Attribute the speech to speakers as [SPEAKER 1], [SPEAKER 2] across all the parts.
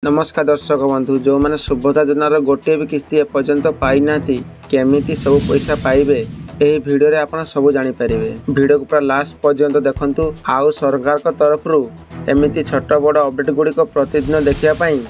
[SPEAKER 1] नमस्कार दर्शक बंधु जो मैंने सुभद्रा योजनार गोटे भी किस्ती एपर्यंत पाई ना केमी सब पैसा पाइबे यही वीडियो रे आपण सब जानी पारिबे। वीडियो को पूरा लास्ट पर्यंत देखंतु। आउ सरकार को तरफ रु एमिति छोट बड़ अपडेट गुडी को प्रतिदिन देखिया पाई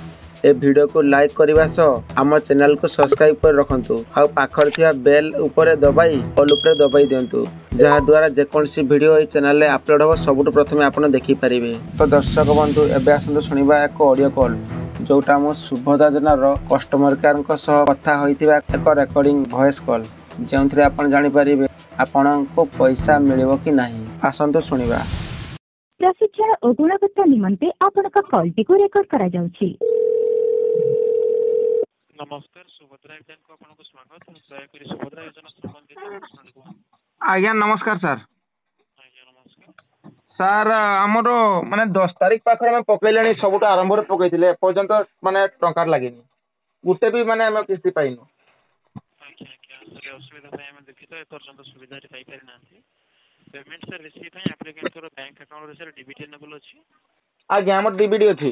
[SPEAKER 1] ए वीडियो को लाइक करबा सह आम चैनल को सब्सक्राइब कर रखंतु। आउ पाखर थिया बेल ऊपर दबाई ऑल ऊपर दबाई दियंतु जहा द्वारा जेकोसी वीडियो ए चैनल रे अपलोड हो सबुठ प्रथमे आपण देखि पारिबे। तो दर्शक बंधु एबे आसंतु सुनिबा एक ऑडियो कॉल जोटा मो सुभद्रा योजनार कस्टमर केयर कथा होइतिबा एक रेकॉर्डिंग वॉइस कॉल जेउथरे आपण जानि परिबे आपण को पैसा मिलिबो कि नाही। आसंतु सुनिबा।
[SPEAKER 2] प्रशिक्षण और गुणवत्ता निमंते आपनका कॉल टी को रिकॉर्ड करा जाउछि।
[SPEAKER 3] नमस्कार सुभद्रा योजना को आपनको स्वागत। दया करी सुभद्रा योजना संबंधित
[SPEAKER 1] आज्ञा नमस्कार सर।
[SPEAKER 3] आज्ञा नमस्कार
[SPEAKER 1] सर हमरो माने 10 तारिख पाखरे हम पकैलेनी सबुट आरंभ रे पकैतिले पर्यंत माने टंकार लागेनी गुटे भी माने हम किस्ती पाइनु।
[SPEAKER 3] आज्ञा असुविधा पाई हम देखि तो ए पर्यंत सुविधा रे पाई पारि नाथि। पेमेंट सर रिसीव पाई एप्लीकेंट को बैंक अकाउंट रे सर डीबीटी एनेबल अछि।
[SPEAKER 1] आज्ञा हमर डीबीडी अछि।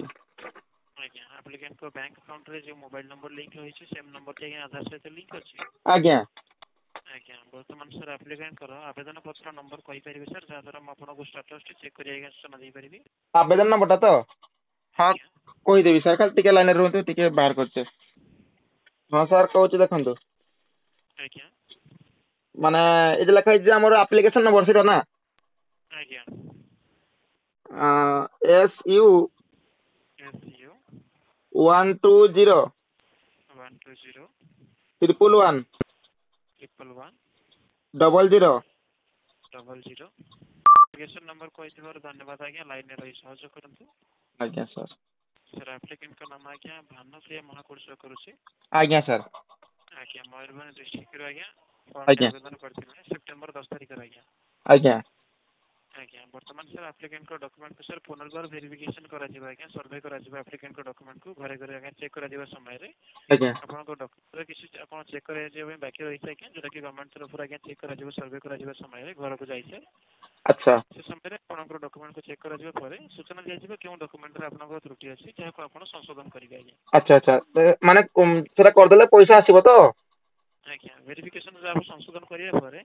[SPEAKER 3] आज्ञा एप्लीकेंट को बैंक अकाउंट रे जो मोबाइल नंबर लिंक होई छै सेम नंबर के आधार से लिंक अछि।
[SPEAKER 1] आज्ञा
[SPEAKER 3] आज्ञा वर्तमान सर एप्लीकेंट कर आवेदन पत्र नंबर कहि परिबे सर जा द्वारा हम आपन को स्टेटस चेक करि आगे सूचना दे परिबे।
[SPEAKER 1] आवेदन नंबर तो हां कोइ देबी सर खाली टिके लाइन रे रहतो टिके बाहर करछे। हां सर कहूच देखंतु।
[SPEAKER 3] आज्ञा
[SPEAKER 1] माने ए जे लिखा जे हमर एप्लीकेशन नंबर सेटा ना।
[SPEAKER 3] आज्ञा
[SPEAKER 1] SU 120 111 00
[SPEAKER 3] एप्लीकेशन नंबर कहथिबार धन्यवाद। आज्ञा लाइन रे रही सहयोग करंतु।
[SPEAKER 1] आज्ञा सर।
[SPEAKER 3] सर एप्लीकेंट का नाम आज्ञा भानुप्रिया महाकुर्स करूची।
[SPEAKER 1] आज्ञा सर।
[SPEAKER 3] आज्ञा मयूरभंज डिस्ट्रिक्ट रो आज्ञा
[SPEAKER 1] आज्ञा
[SPEAKER 3] आवेदन करथिले सितंबर 10 तारिख रो आज्ञा।
[SPEAKER 1] आज्ञा
[SPEAKER 3] आज्ञा वर्तमान सर एप्लीकेंट को डॉक्यूमेंट को सर पुनर्बार वेरिफिकेशन करा जिबा आज्ञा सर्वे करा जिबा एप्लीकेंट को डॉक्यूमेंट को घरे घरे आज्ञा चेक करा जिबा समय रे
[SPEAKER 1] आज्ञा
[SPEAKER 3] आपन को डॉक्यूमेंट किसी आपन चेक करे जे बाकी रही छै आज्ञा जोटा कि गवर्नमेंट तरफ आज्ञा चेक करा जिबा सर्वे करा जिबा समय रे घर को जाई छै।
[SPEAKER 1] अच्छा
[SPEAKER 3] से समय रे आपन को डॉक्यूमेंट को चेक करा जिबा परे सूचना दिया जिबा केउ डॉक्यूमेंट रे आपन को त्रुटि अछि जे को आपन संशोधन करिबे आज्ञा।
[SPEAKER 1] अच्छा अच्छा माने सेटा कर देले पैसा आसीबो तो।
[SPEAKER 3] आज्ञा वेरिफिकेशन जे आप संशोधन करिया परे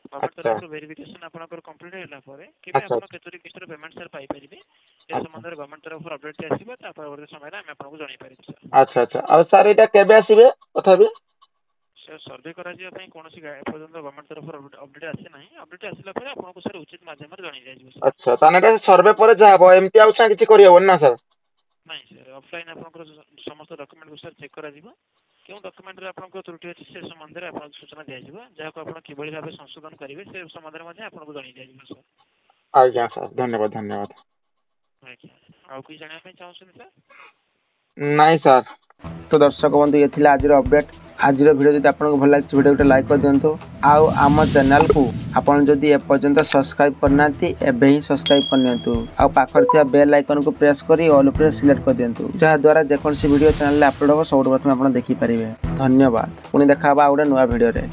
[SPEAKER 3] गवर्नमेंट तरफ वेरिफिकेशन आपनकर कंप्लीट हैला परे कि आपन केतरी किस्तर पेमेंट सर पाई परिबे ए संबंध रे गवर्नमेंट तरफ अपडेट आसीबा ता परवर्ती समय रे हम आपन को जणाई परिबे सर।
[SPEAKER 1] अच्छा अच्छा और सर एटा केबे आसीबे तथापि
[SPEAKER 3] सर सर्वे करा जिया पई कोनोसी पर्यंत गवर्नमेंट तरफ अपडेट आसी नाही। अपडेट आसिला परे आपन को सर उचित माध्यम रे जणाई जाय सर।
[SPEAKER 1] अच्छा ताने एटा सर्वे पर जा हबो एमती आउसा किछि करि हबो ना सर।
[SPEAKER 3] नाही सर ऑफलाइन आपन को समस्त डॉक्यूमेंट को सर चेक करा जिबा केउ डॉक्यूमेंट रे आपन को त्रुटि अछि से संबंध रे आपन सूचना दिया जिबा जा को आपन किबळी भाबे संशोधन करिवे से संबंध रे मध्ये आपन को जणाई जाय जिबा सर।
[SPEAKER 1] आज्ञा सर धन्यवाद धन्यवाद।
[SPEAKER 3] आज्ञा आउ कोई जानिया पई चाहछन सर?
[SPEAKER 1] नहीं सर। तो दर्शक बंधु ये थिला आजिर अपडेट। आजिर वीडियो जदि आपन को भल लागछ वीडियो को लाइक कर दियंतु। आउ आम चैनल को आपन जदि ए पर्यंत सब्सक्राइब करनाती एबे ही सब्सक्राइब करनियंतु। आउ पाखर थिया बेल आइकन को प्रेस करी ऑल पर सिलेक्ट कर दियंतु जहा द्वारा जेकोसी वीडियो चैनल रे अपलोड हो सब प्रथम आपन देखि परिबे। धन्यवाद। पुनी देखा बा आउडे नया वीडियो रे।